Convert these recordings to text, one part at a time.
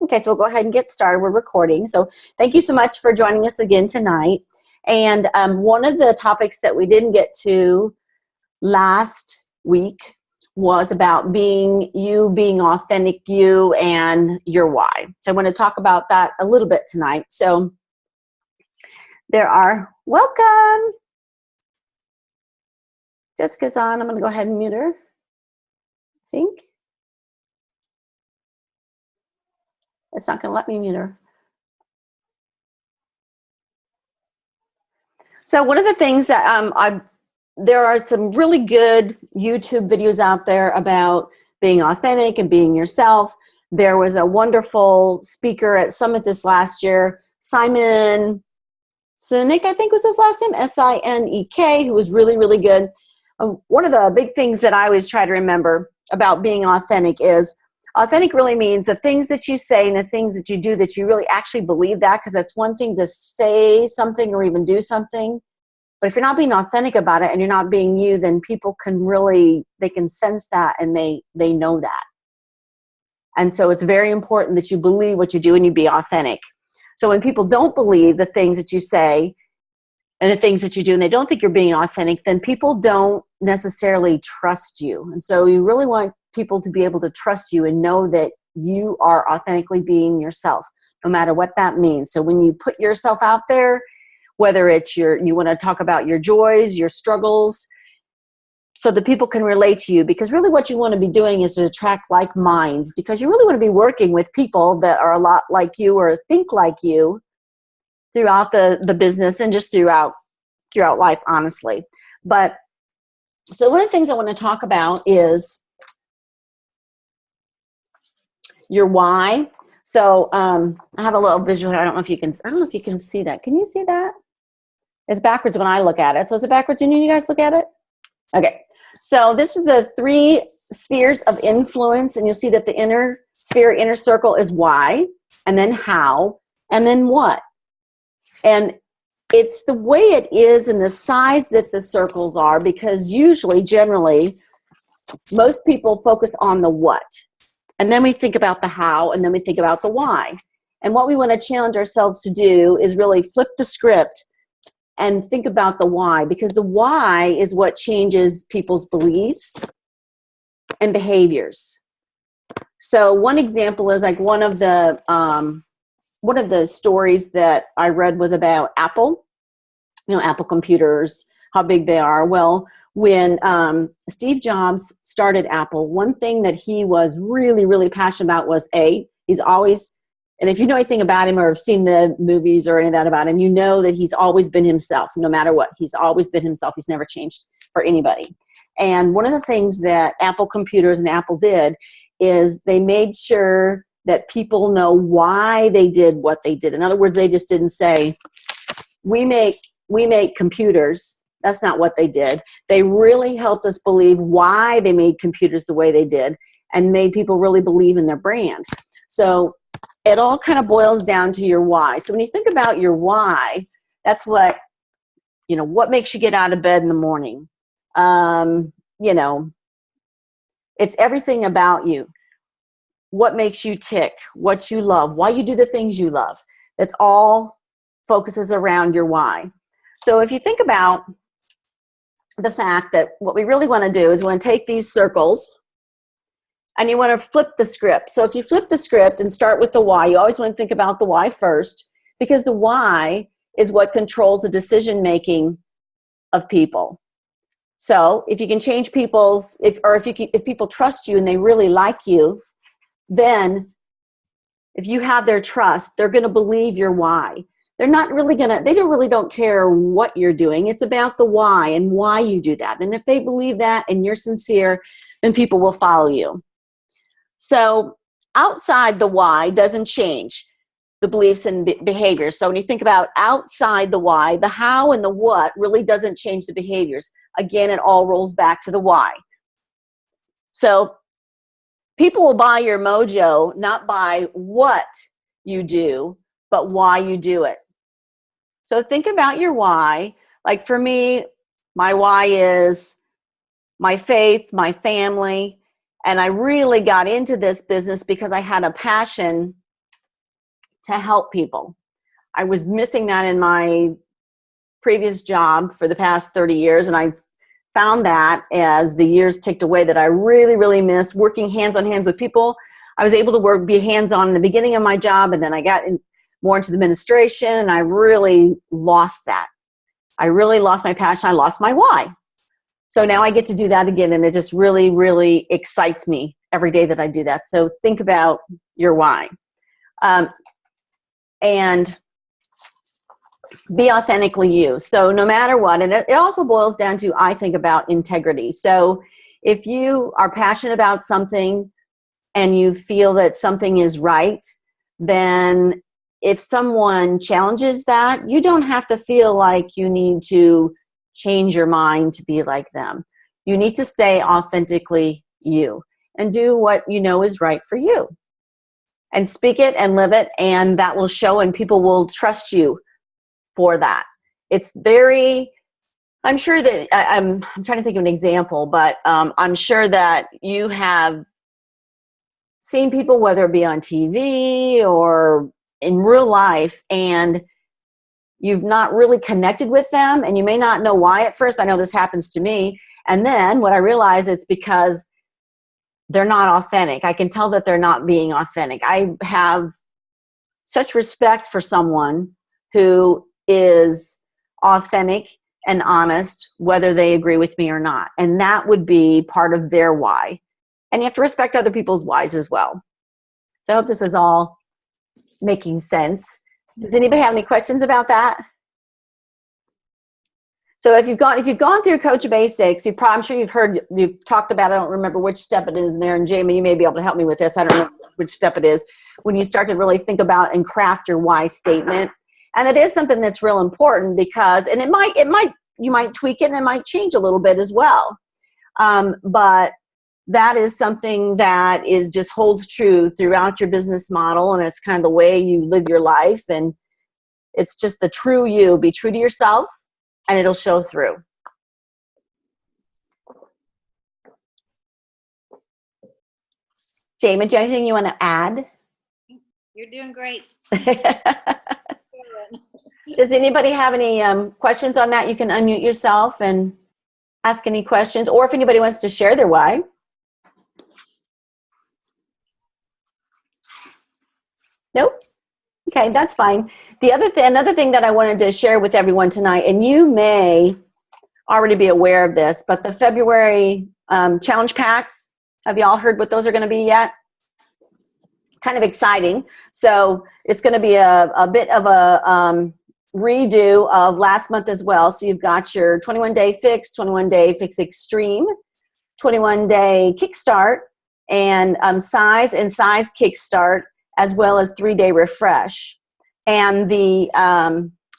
Okay, so we'll go ahead and get started. We're recording. So thank you so much for joining us again tonight. And one of the topics that we didn't get to last week was about being you, being authentic you, and your why. So I want to talk about that a little bit tonight. So welcome. Jessica's on. I'm going to go ahead and mute her, I think. It's not going to let me mute her. So one of the things that there are some really good YouTube videos out there about being authentic and being yourself. There was a wonderful speaker at Summit this last year, Simon Sinek, I think was his last name, S-I-N-E-K, who was really, really good. One of the big things that I always try to remember about being authentic is authentic really means the things that you say and the things that you do that you really actually believe that, because it's one thing to say something or even do something. But if you're not being authentic about it and you're not being you, then people can they can sense that and they know that. And so it's very important that you believe what you do and you be authentic. So when people don't believe the things that you say and the things that you do and they don't think you're being authentic, then people don't necessarily trust you. And so you really want people to be able to trust you and know that you are authentically being yourself, no matter what that means. So when you put yourself out there, whether it's you want to talk about your joys, your struggles, so that people can relate to you, because really what you want to be doing is to attract like minds, because you really want to be working with people that are a lot like you or think like you throughout the business and just throughout life, honestly. But so one of the things I want to talk about is your why. So I have a little visual here. I don't know if you can see that. Can you see that? It's backwards when I look at it. So is it backwards when you guys look at it? Okay. So this is the 3 spheres of influence, and you'll see that the inner sphere, inner circle is why, and then how, and then what. And it's the way it is and the size that the circles are, because usually, generally, most people focus on the what. And then we think about the how, and then we think about the why. And what we want to challenge ourselves to do is really flip the script and think about the why, because the why is what changes people's beliefs and behaviors. So one example is like one of the stories that I read was about Apple, Apple computers, how big they are. Well, when Steve Jobs started Apple, one thing that he was really, really passionate about was he's always, and if you know anything about him or have seen the movies or any of that about him, you know that he's always been himself, no matter what. He's always been himself. He's never changed for anybody. And one of the things that Apple computers and Apple did is they made sure that people know why they did what they did. In other words, they just didn't say, we make computers. That's not what they did. They really helped us believe why they made computers the way they did and made people really believe in their brand. So it all kind of boils down to your why. So when you think about your why, that's what makes you get out of bed in the morning. It's everything about you. What makes you tick, what you love, why you do the things you love. It's all focuses around your why. So if you think about the fact that what we really want to do is we want to take these circles and you want to flip the script. So if you flip the script and start with the why, you always want to think about the why first, because the why is what controls the decision-making of people. So if you can change if people trust you and they really like you, then if you have their trust, they're going to believe your why. They don't care what you're doing. It's about the why and why you do that. And if they believe that and you're sincere, then people will follow you. So outside the why doesn't change the beliefs and behaviors. So when you think about outside the why, the how and the what really doesn't change the behaviors. Again, it all rolls back to the why. So people will buy your mojo not by what you do, but why you do it. So think about your why. Like for me, my why is my faith, my family, and I really got into this business because I had a passion to help people. I was missing that in my previous job for the past 30 years, and I found that as the years ticked away that I really, really missed working hands on hands with people. I was able to be hands-on in the beginning of my job, and then I got more into the administration, and I really lost that. I really lost my passion. I lost my why. So now I get to do that again, and it just really, really excites me every day that I do that. So think about your why. And be authentically you. So no matter what, and it also boils down to, I think, about integrity. So if you are passionate about something and you feel that something is right, then if someone challenges that, you don't have to feel like you need to change your mind to be like them. You need to stay authentically you and do what you know is right for you. And speak it and live it, and that will show, and people will trust you for that. It's very, I'm sure that, I'm trying to think of an example, but I'm sure that you have seen people, whether it be on TV or in real life, and you've not really connected with them, and you may not know why at first. I know this happens to me. And then what I realize, it's because they're not authentic. I can tell that they're not being authentic. I have such respect for someone who is authentic and honest, whether they agree with me or not. And that would be part of their why. And you have to respect other people's whys as well. So I hope this is all making sense. Does anybody have any questions about that? So if you've gone through Coach Basics, I'm sure you've talked about, I don't remember which step it is in there, and Jamie, you may be able to help me with this. I don't know which step it is, when you start to really think about and craft your why statement. And it is something that's real important, because, and you might tweak it, and it might change a little bit as well. But that is something that just holds true throughout your business model, and it's kind of the way you live your life, and it's just the true you. Be true to yourself, and it'll show through. Jamie, do you have anything you want to add? You're doing great. Does anybody have any questions on that? You can unmute yourself and ask any questions, or if anybody wants to share their why. Nope. Okay, that's fine. Another thing that I wanted to share with everyone tonight, and you may already be aware of this, but the February challenge packs, have you all heard what those are going to be yet? Kind of exciting. So it's going to be a bit of a redo of last month as well. So you've got your 21-day fix, 21-day fix extreme, 21-day kickstart, and size kickstart, as well as 3-day refresh. And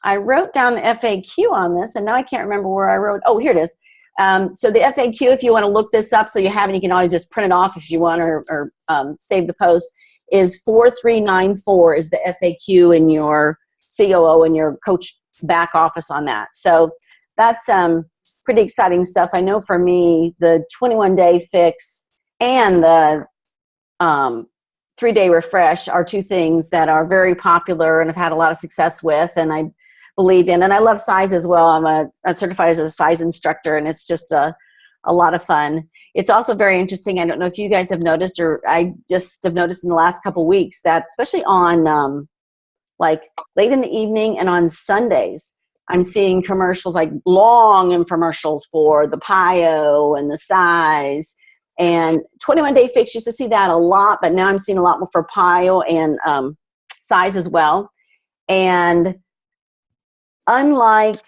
I wrote down the FAQ on this, and now I can't remember where I wrote. Oh, here it is. So the FAQ, if you want to look this up so you have it, you can always just print it off if you want, or save the post, is 4394 is the FAQ in your COO and your coach back office on that. So that's pretty exciting stuff. I know for me, the 21-day fix and the 3-day refresh are two things that are very popular and have had a lot of success with, and I believe in. And I love size as well. I'm certified as a size instructor, and it's just a lot of fun. It's also very interesting. I don't know if you guys have noticed, or I just have noticed in the last couple of weeks, that especially on like late in the evening and on Sundays, I'm seeing commercials, like long infomercials for the PIO and the size. And 21-day fix, used to see that a lot, but now I'm seeing a lot more for PIO and size as well. And unlike,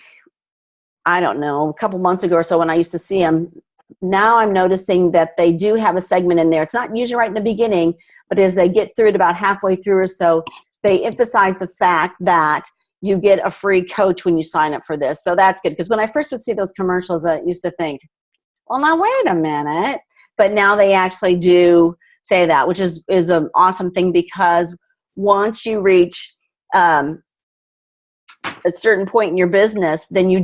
I don't know, a couple months ago or so when I used to see them, now I'm noticing that they do have a segment in there. It's not usually right in the beginning, but as they get through it about halfway through or so, they emphasize the fact that you get a free coach when you sign up for this. So that's good, because when I first would see those commercials, I used to think, well, now wait a minute. But now they actually do say that, which is an awesome thing, because once you reach a certain point in your business, then you're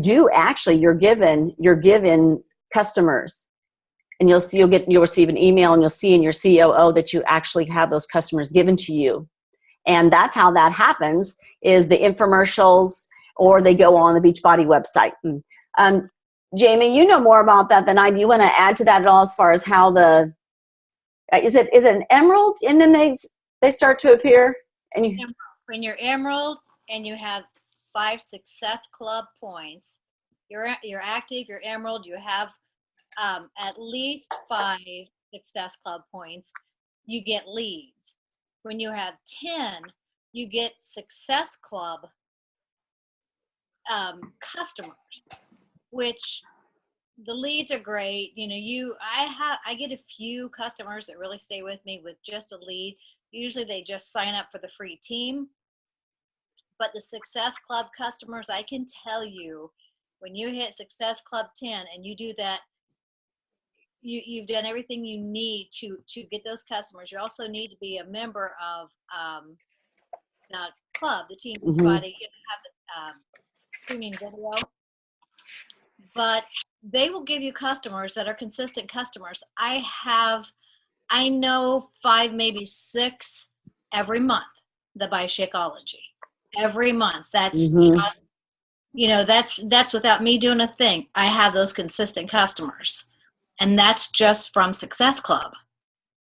given customers, and you'll receive an email, and you'll see in your COO that you actually have those customers given to you. And that's how that happens, is the infomercials, or they go on the Beachbody website. Jamie, you know more about that than I do. You want to add to that at all, as far as how the, is it an emerald and then they start to appear? And you, When you're emerald and you have 5 Success Club points, you're active, you're emerald, you have at least 5 Success Club points, you get leads. When you have 10, you get Success Club customers, which the leads are great. You know, I get a few customers that really stay with me with just a lead. Usually they just sign up for the free team. But the Success Club customers, I can tell you, when you hit Success Club 10 and you do that, you've done everything you need to get those customers. You also need to be a member of the club, the Team Beachbody. You have the streaming video. But they will give you customers that are consistent customers. I know 5, maybe 6 every month that buy Shakeology. Every month. That's just, you know, that's without me doing a thing. I have those consistent customers. And that's just from Success Club.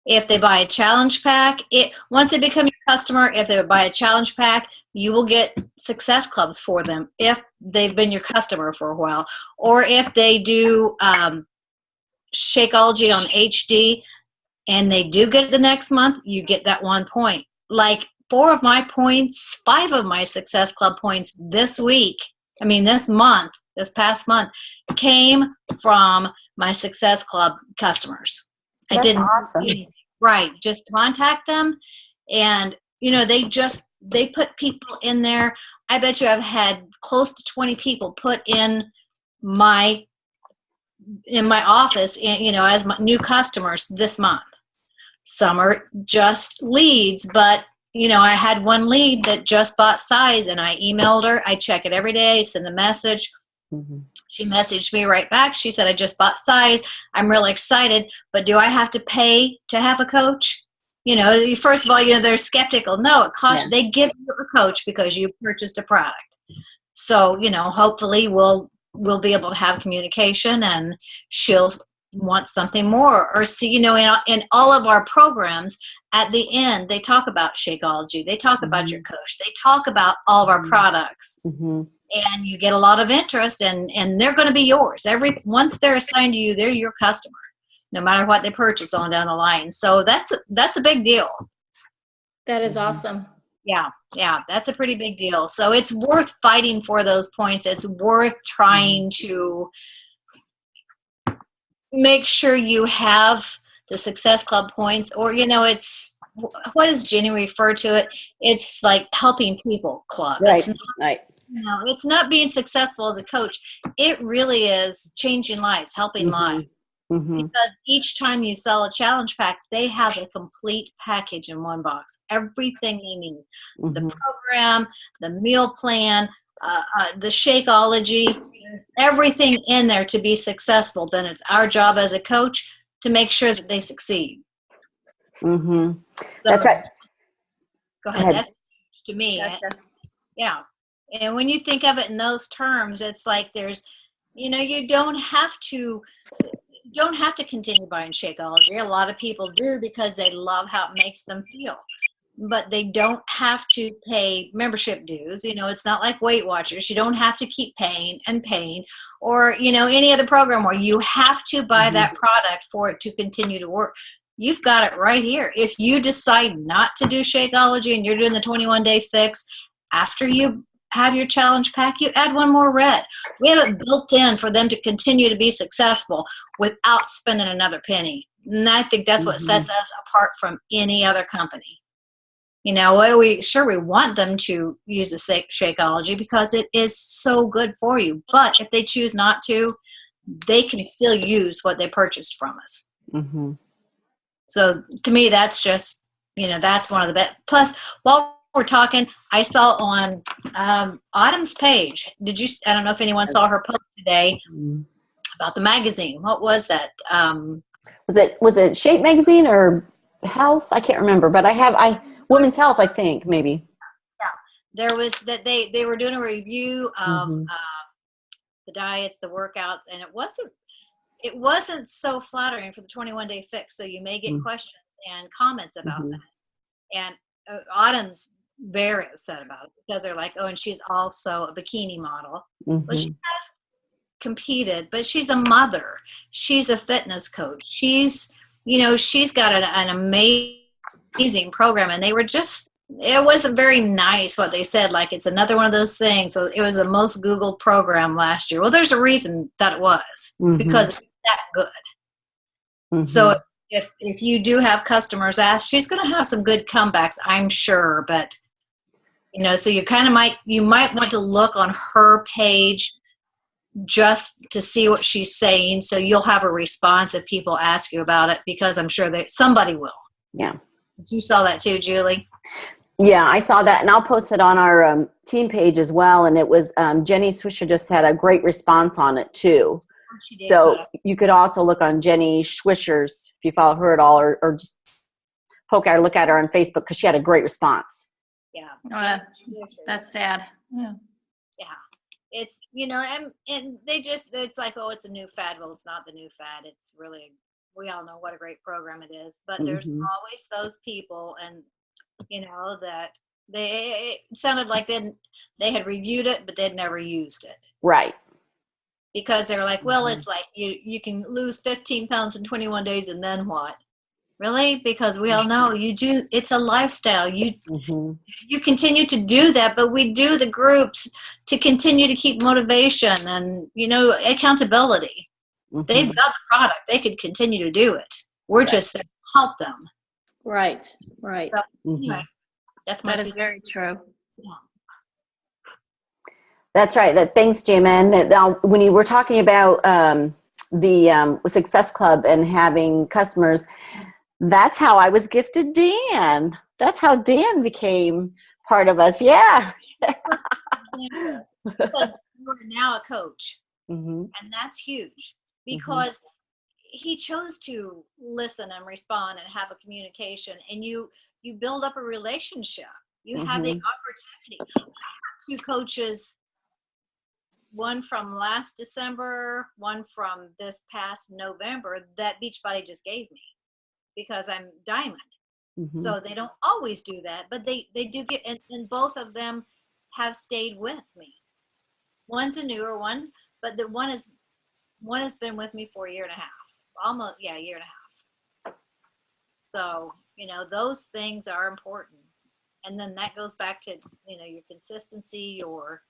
If they buy a challenge pack, once they become your customer, if they buy a challenge pack, you will get Success Clubs for them if they've been your customer for a while. Or if they do Shakeology on HD and they do get it the next month, you get that 1 point. Like 4 of my points, 5 of my Success Club points this past month, came from my Success Club customers. That's I didn't awesome. Right. Just contact them. And, you know, they put people in there. I bet you I've had close to 20 people put in my office, you know, as my new customers this month. Some are just leads, but, you know, I had one lead that just bought size, and I emailed her. I check it every day, send a message. She messaged me right back. She said, I just bought size. I'm really excited, but do I have to pay to have a coach? You know, first of all, you know, they're skeptical. No, it costs. They give you a coach because you purchased a product. So, you know, hopefully we'll be able to have communication, and she'll want something more. Or see, you know, in all of our programs, at the end, they talk about Shakeology. They talk about your coach. They talk about all of our products. And you get a lot of interest, and they're going to be yours. Once they're assigned to you, they're your customer, no matter what they purchase on down the line. So that's a big deal. That is awesome. Yeah, that's a pretty big deal. So it's worth fighting for those points. It's worth trying to make sure you have the Success Club points, or, you know, it's, what does Jenny refer to it? It's like helping people club. Right. No, it's not being successful as a coach. It really is changing lives, helping lives. Because each time you sell a challenge pack, they have a complete package in one box. Everything they need. The program, the meal plan, the Shakeology, everything in there to be successful. Then it's our job as a coach to make sure that they succeed. So, that's right. Go ahead. That's huge to me. Yeah. And when you think of it in those terms, it's like there's, you know, you don't have to continue buying Shakeology. A lot of people do because they love how it makes them feel. But they don't have to pay membership dues. You know, it's not like Weight Watchers. You don't have to keep paying and paying, or, you know, any other program where you have to buy that product for it to continue to work. You've got it right here. If you decide not to do Shakeology and you're doing the 21-day fix, after you have your challenge pack, you add one more red. We have it built in for them to continue to be successful without spending another penny. And I think that's what sets us apart from any other company. You know, we want them to use the Shakeology because it is so good for you. But if they choose not to, they can still use what they purchased from us. So to me, that's just, you know, that's one of the best. Plus, while we're talking, I saw on Autumn's page, I don't know if anyone saw her post today about the magazine. What was that? Was it Shape Magazine or Health? I can't remember, but Women's Health, I think, maybe. There was that they were doing a review of Mhm. the diets, the workouts, and it wasn't so flattering for the 21-day fix. So you may get Mm. questions and comments about Mhm. that. And Autumn's very upset about it because they're like, oh, and she's also a bikini model. Well, she Mhm. has competed, but she's a mother. She's a fitness coach. She's got an amazing program, and it wasn't very nice what they said. Like, it's another one of those things. So it was the most Googled program last year. Well, there's a reason that it was, because it's that good. Mhm. So if you do have customers ask, she's going to have some good comebacks, I'm sure. But so you might want to look on her page just to see what she's saying, so you'll have a response if people ask you about it, because I'm sure that somebody will. Yeah. You saw that too, Julie? Yeah, I saw that, and I'll post it on our team page as well. And it was Jenny Swisher just had a great response on it too. She did. So you could also look on Jenny Swisher's, if you follow her at all, or just poke at her, look at her on Facebook, because she had a great response. Yeah. That's sad. Yeah. Yeah. It's, and it's like, oh, it's a new fad. Well, it's not the new fad. It's really, we all know what a great program it is, but there's Mhm. always those people, and, that it sounded like they had reviewed it, but they'd never used it. Right. Because they're like, well, Mhm. it's like you can lose 15 pounds in 21 days, and then what? Really? Because we all know it's a lifestyle. Mhm. You continue to do that, but we do the groups to continue to keep motivation and, accountability. Mhm. They've got the product. They could continue to do it. We're just there to help them. Right. Right. So, Mhm. anyway, that's my That is very true. That's right. Thanks, Jim. And now, when you were talking about the Success Club and having customers, that's how I was gifted Dan. That's how Dan became part of us. Yeah. Because you're now a coach, Mm-hmm. and that's huge, because he chose to listen and respond and have a communication, and you build up a relationship. You have the opportunity. I have two coaches, one from last December, one from this past November, that Beachbody just gave me, because I'm Diamond. Mm-hmm. So they don't always do that, but they do get, and both of them have stayed with me. One's a newer one, but the one has been with me for a year and a half. Almost, yeah, a year and a half. So, those things are important. And then that goes back to, your consistency, your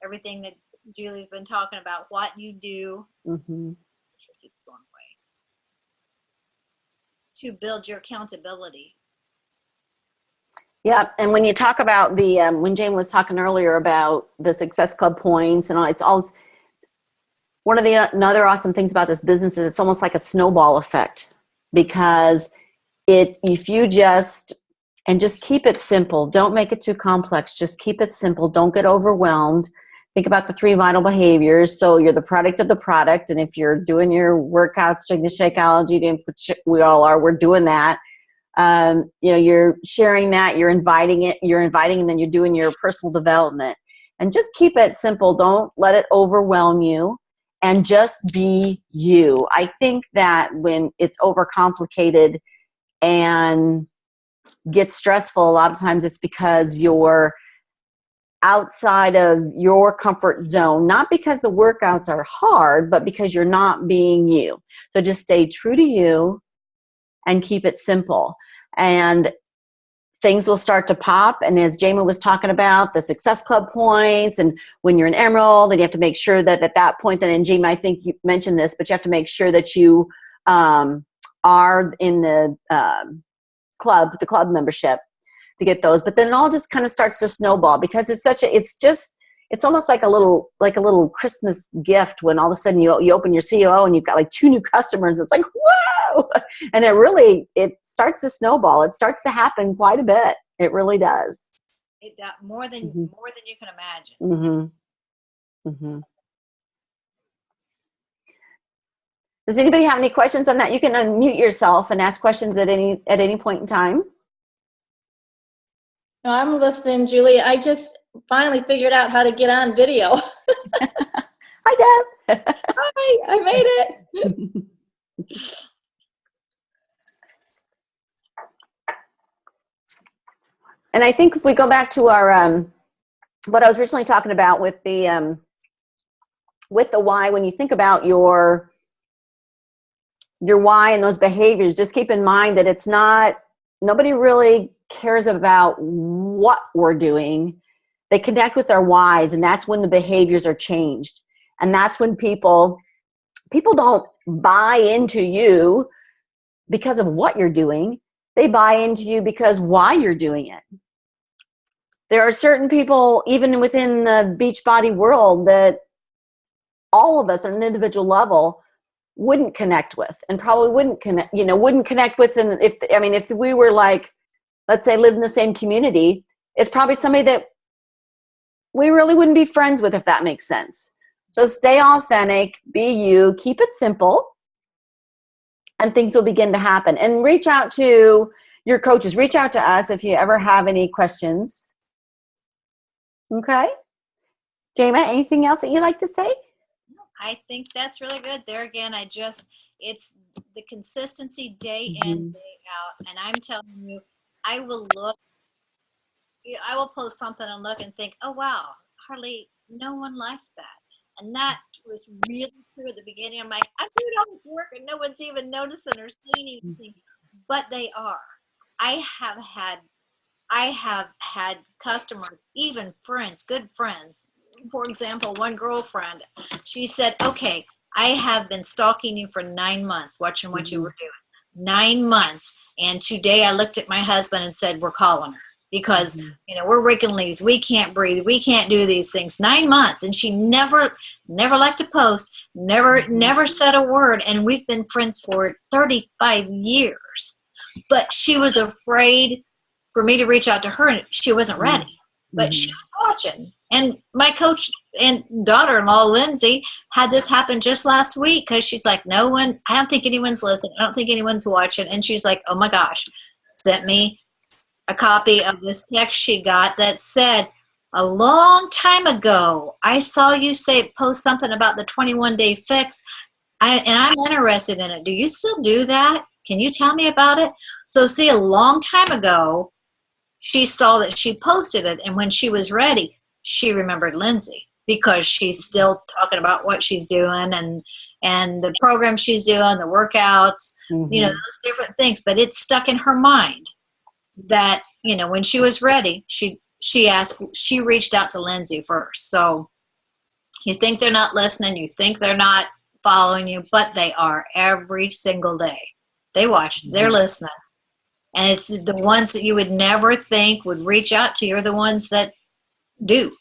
everything that Julie's been talking about, what you do. Mm-hmm. Keeps going away. To build your accountability. Yeah, and when you talk about the when Jane was talking earlier about the Success Club points and all, it's one of the another awesome things about this business is it's almost like a snowball effect, because if you just keep it simple, don't make it too complex, just keep it simple, don't get overwhelmed. Think about the 3 vital behaviors. So you're the product of the product, and if you're doing your workouts, doing the Shakeology, we all are, we're doing that. You're sharing that, you're inviting, and then you're doing your personal development. And just keep it simple. Don't let it overwhelm you, and just be you. I think that when it's overcomplicated and gets stressful, a lot of times it's because you're outside of your comfort zone, not because the workouts are hard, but because you're not being you. So just stay true to you and keep it simple. And things will start to pop. And as Jamie was talking about, the Success Club points, and when you're an Emerald, then you have to make sure that at that point, then, and Jamie, I think you mentioned this, but you have to make sure that you are in the club membership to get those. But then it all just kind of starts to snowball, because it's almost like a little Christmas gift when all of a sudden you open your COO and you've got like 2 new customers. It's like, whoa! And it starts to snowball. It starts to happen quite a bit. It really does. It more than you can imagine. Mm-hmm. Mm-hmm. Does anybody have any questions on that? You can unmute yourself and ask questions at any point in time. No, I'm listening, Julie. I just finally figured out how to get on video. Hi, Deb. Hi, I made it. And I think if we go back to our what I was originally talking about with the why, when you think about your why and those behaviors, just keep in mind that it's not, nobody really cares about what we're doing. They connect with our whys, and that's when the behaviors are changed. And that's when people don't buy into you because of what you're doing. They buy into you because why you're doing it. There are certain people, even within the Beachbody world, that all of us on an individual level wouldn't connect with, and probably wouldn't connect with. And if we were like, let's say, live in the same community, it's probably somebody that we really wouldn't be friends with, if that makes sense. So stay authentic, be you, keep it simple, and things will begin to happen. And reach out to your coaches. Reach out to us if you ever have any questions. Okay? Jema, anything else that you'd like to say? I think that's really good. There again, it's the consistency day in, day out. And I'm telling you, I will post something and look and think, oh, wow, hardly no one liked that. And that was really true at the beginning. I'm like, I'm doing all this work and no one's even noticing or saying anything, but they are. I have had customers, even friends, good friends. For example, one girlfriend, she said, okay, I have been stalking you for 9 months, watching what you were doing. 9 months. And today I looked at my husband and said, we're calling her. Because, we're raking leaves. We can't breathe. We can't do these things. 9 months. And she never liked a post, never said a word. And we've been friends for 35 years. But she was afraid for me to reach out to her, and she wasn't ready. But she was watching. And my coach and daughter-in-law, Lindsay, had this happen just last week because she's like, I don't think anyone's listening. I don't think anyone's watching. And she's like, oh, my gosh, sent me a copy of this text she got that said, a long time ago, I saw you post something about the 21-day fix, and I'm interested in it. Do you still do that? Can you tell me about it? So see, a long time ago, she saw that she posted it, and when she was ready, she remembered Lindsay because she's still talking about what she's doing and the program she's doing, the workouts, those different things. But it's stuck in her mind that, when she was ready, she reached out to Lindsay first. So you think they're not listening, you think they're not following you, but they are every single day. They watch, they're listening. And it's the ones that you would never think would reach out to you are the ones that do.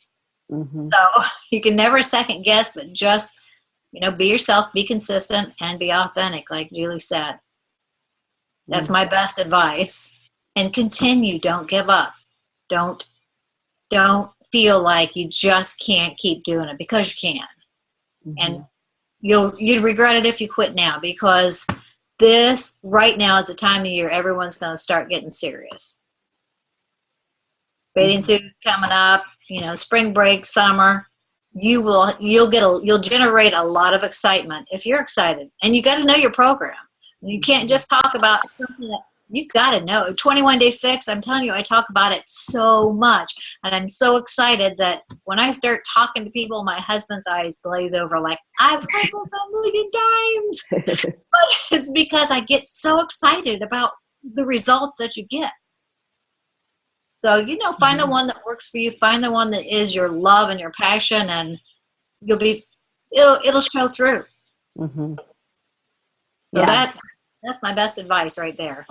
So you can never second guess, but just, be yourself, be consistent, and be authentic, like Julie said. That's my best advice. And continue. Don't give up. Don't feel like you just can't keep doing it, because you can. And you'd regret it if you quit now, because this right now is the time of year everyone's going to start getting serious. Bathing suit coming up, spring break, summer. You'll generate a lot of excitement if you're excited, and you got to know your program. You can't just talk about something that you got to know. 21-day fix. I'm telling you, I talk about it so much, and I'm so excited that when I start talking to people, my husband's eyes glaze over like, I've heard this a million times. But it's because I get so excited about the results that you get. So, find the one that works for you. Find the one that is your love and your passion, and it'll show through. So that's my best advice right there.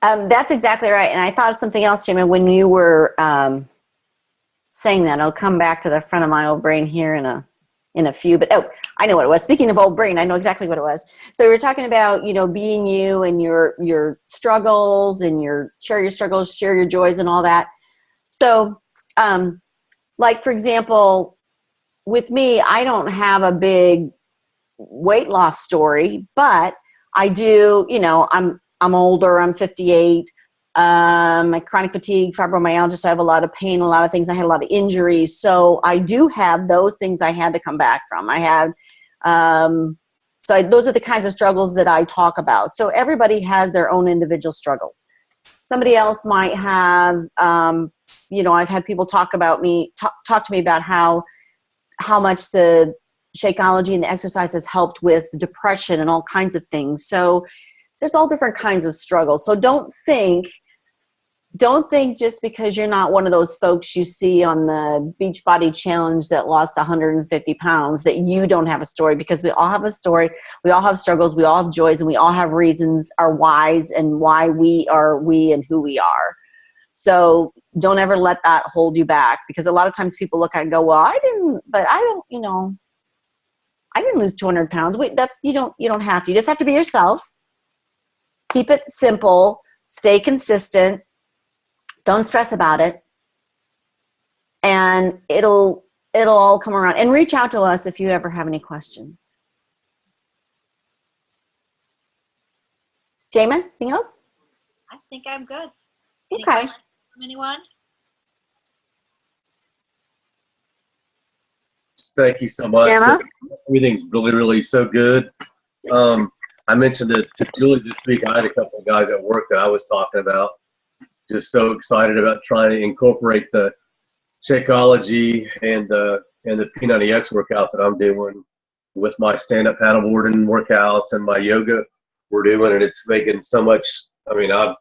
That's exactly right. And I thought of something else, Jimmy, when you were saying that. I'll come back to the front of my old brain here in a few. But I know what it was. Speaking of old brain, I know exactly what it was. So we were talking about, being you and your struggles, and share your struggles, share your joys, and all that. So, like, for example, with me, I don't have a big weight loss story, but I do. I'm older. I'm 58. my chronic fatigue, fibromyalgia. So I have a lot of pain, a lot of things. I had a lot of injuries. So I do have those things I had to come back from. I had, those are the kinds of struggles that I talk about. So everybody has their own individual struggles. Somebody else might have, I've had people talk to me about how much the Shakeology and the exercise has helped with depression and all kinds of things. So there's all different kinds of struggles. So don't think just because you're not one of those folks you see on the Beachbody Challenge that lost 150 pounds that you don't have a story, because we all have a story. We all have struggles. We all have joys, and we all have reasons, our whys, and why we are we and who we are. So don't ever let that hold you back, because a lot of times people look at it and go, well, I didn't lose 200 pounds. Wait, you don't have to. You just have to be yourself. Keep it simple, stay consistent, don't stress about it, and it'll all come around. And reach out to us if you ever have any questions. Jamin, anything else? I think I'm good. Any Okay. questions from anyone? Thank you so much. Anna? Everything's really, really so good. I mentioned it to Julie this week. I had a couple of guys at work that I was talking about. Just so excited about trying to incorporate the Shakeology and the P90X workouts that I'm doing with my stand-up paddleboarding workouts and my yoga we're doing, and it's making so much. I mean, I've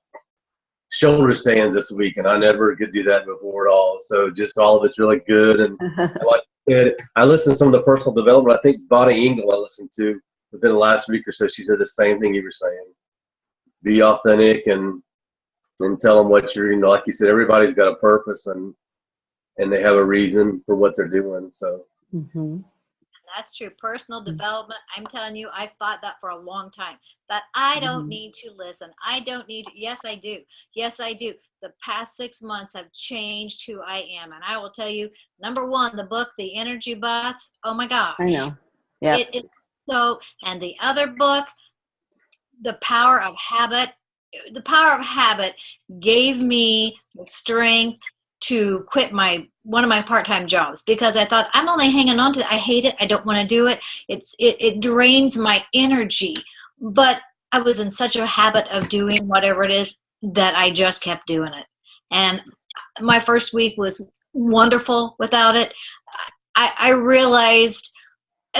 shoulder stands this week, and I never could do that before at all. So just all of it's really good. And like I said, I listened to some of the personal development. I think Bonnie Engel I listened to within the last week or so. She said the same thing you were saying. Be authentic and tell them what you're, like you said, everybody's got a purpose and they have a reason for what they're doing. So. Mm-hmm. That's true. Personal development. I'm telling you, I've thought that for a long time, that I don't need to listen. I don't need to. Yes, I do. Yes, I do. The past 6 months have changed who I am. And I will tell you, number one, the book, The Energy Bus. Oh my gosh. I know. Yeah. And the other book, The Power of Habit. The Power of Habit gave me the strength to quit one of my part-time jobs, because I thought, I'm only hanging on to it. I hate it. I don't want to do it. It drains my energy. But I was in such a habit of doing whatever it is that I just kept doing it. And my first week was wonderful without it. I realized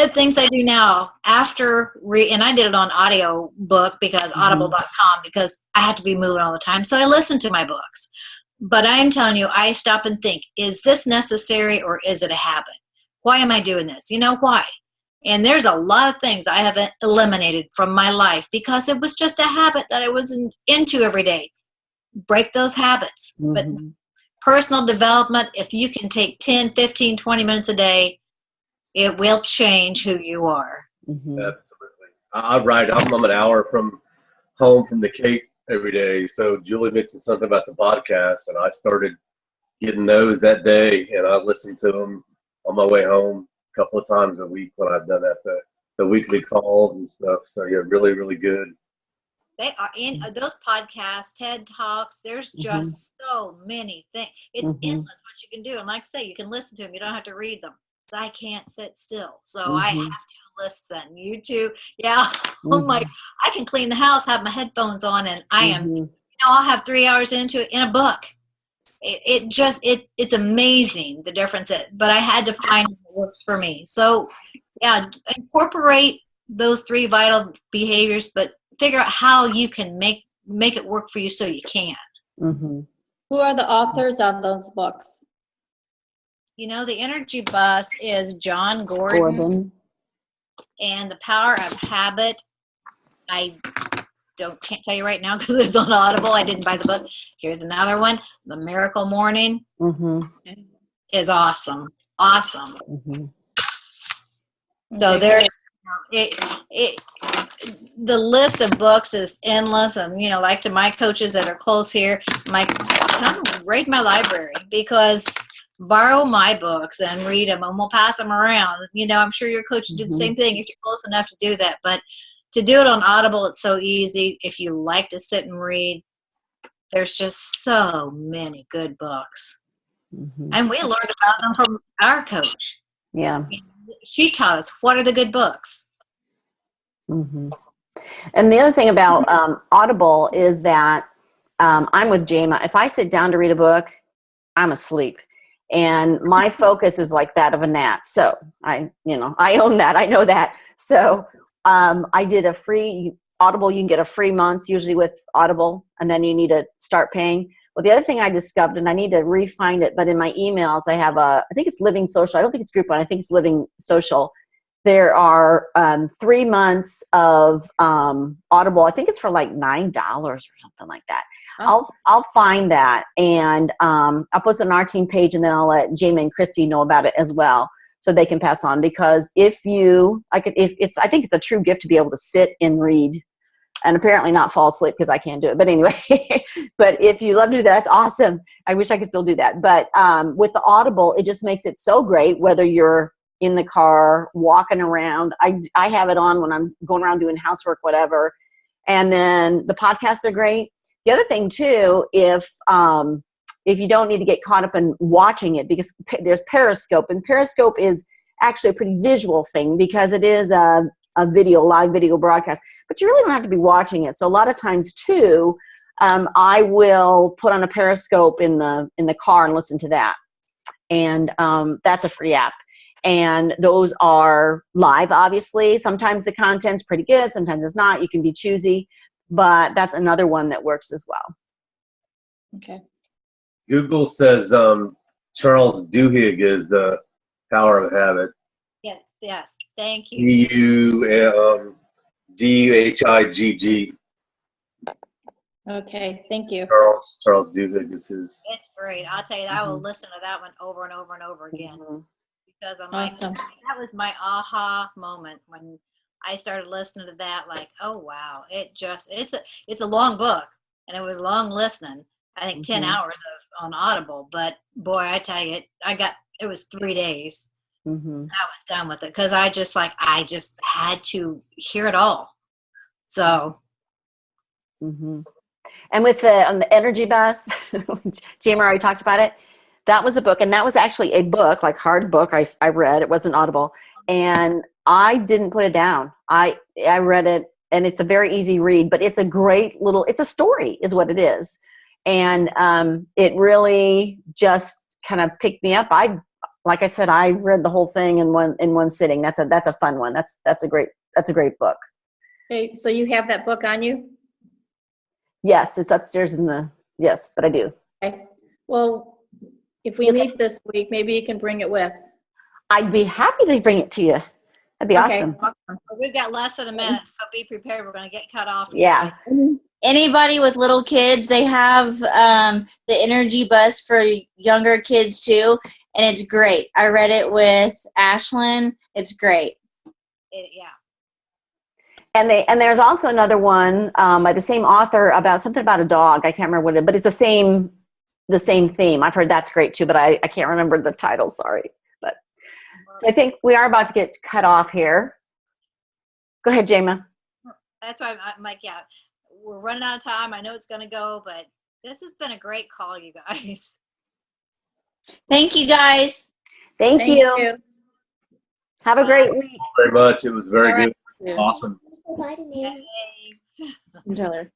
things I do now after and I did it on audio book because audible.com, because I had to be moving all the time. So I listened to my books. But I'm telling you, I stop and think, is this necessary or is it a habit? Why am I doing this? You know why? And there's a lot of things I have eliminated from my life because it was just a habit that I was into every day. Break those habits. Mm-hmm. But personal development, if you can take 10, 15, 20 minutes a day, it will change who you are. Mm-hmm. Absolutely. I'm an hour from home from the Cape every day. So Julie mentioned something about the podcast, and I started getting those that day, and I listened to them on my way home a couple of times a week when I've done that, the weekly calls and stuff. So yeah, really, really good. They are in those podcasts, TED Talks. There's just so many things. It's endless what you can do. And like I say, you can listen to them. You don't have to read them. I can't sit still. So I have to listen. You too. Yeah. Oh my, I can clean the house, have my headphones on, and I am, I'll have 3 hours into it in a book. It's amazing the difference. But I had to find what works for me. So yeah, incorporate those 3 vital behaviors, but figure out how you can make it work for you so you can. Mm-hmm. Who are the authors of those books? The Energy Bus is John Gordon. And The Power of Habit, I can't tell you right now because it's on Audible. I didn't buy the book. Here's another one. The Miracle Morning is awesome. Awesome. So there's the list of books is endless. And, like to my coaches that are close here, come raid my library, because borrow my books and read them, and we'll pass them around. I'm sure your coach would do the same thing if you're close enough to do that. But to do it on Audible, it's so easy. If you like to sit and read, there's just so many good books. Mhm. And we learned about them from our coach. Yeah. She taught us what are the good books. Hmm. And the other thing about Audible is that I'm with Jama. If I sit down to read a book, I'm asleep. And my focus is like that of a gnat. So I own that. I know that. So I did a free Audible. You can get a free month usually with Audible, and then you need to start paying. Well, the other thing I discovered, and I need to re-find it, but in my emails, I have I think it's Living Social. I don't think it's Groupon. I think it's Living Social. There are 3 months of Audible. I think it's for like $9 or something like that. Oh. I'll find that, and I'll post it on our team page, and then I'll let Jamie and Christy know about it as well, so they can pass on. Because I think it's a true gift to be able to sit and read, and apparently not fall asleep because I can't do it. But anyway, but if you love to do that, that's awesome. I wish I could still do that. But with the Audible, it just makes it so great whether you're in the car, walking around. I have it on when I'm going around doing housework, whatever. And then the podcasts are great. The other thing too, if you don't need to get caught up in watching it, because there's Periscope, and Periscope is actually a pretty visual thing because it is a live video broadcast, but you really don't have to be watching it. So a lot of times too, I will put on a Periscope in the car and listen to that. And that's a free app. And those are live, obviously. Sometimes the content's pretty good, sometimes it's not. You can be choosy, but that's another one that works as well. Okay. Google says Charles Duhigg is the Power of Habit. Yes. Thank you. Duhigg. Okay. Thank you. Charles Duhigg is his. It's great. I'll tell you, I will listen to that one over and over and over again. Mhm. Because I'm Awesome. like, that was my aha moment when I started listening to that. Like, oh wow, it's a long book, and it was long listening. I think 10 hours on Audible. But boy, I tell you, it was 3 days. Mm-hmm. I was done with it because I just had to hear it all. So. Mm-hmm. And with on the Energy Bus, Jamie already talked about it. That was a book, and that was actually a book, like hard book. I read. It wasn't Audible, and I didn't put it down. I read it, and it's a very easy read, but it's a great little. It's a story, is what it is, and it really just kind of picked me up. Like I said, I read the whole thing in one sitting. That's a fun one. That's a great book. Okay. So you have that book on you? Yes, it's upstairs yes, but I do. Okay. Well, if we meet this week, maybe you can bring it with. I'd be happy to bring it to you. That'd be awesome. We've got less than a minute, so be prepared. We're going to get cut off. Yeah. Anybody with little kids, they have the Energy Bus for younger kids too, and it's great. I read it with Ashlyn. It's great. Yeah. And there's also another one by the same author about something about a dog. I can't remember what but it's the same theme. I've heard that's great too, but I can't remember the title. Sorry. But so I think we are about to get cut off here. Go ahead, Jama. That's why I'm like, yeah, we're running out of time. I know it's going to go, but this has been a great call, you guys. Thank you, guys. Thank you. Have a great week. Thank you very much. It was very good. Yeah. Awesome. Thanks. Tell her.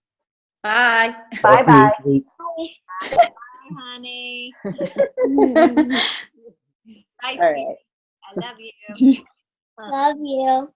Bye. Bye-bye. Talk to you. Bye, honey. Nice. All right. I love you. Love you.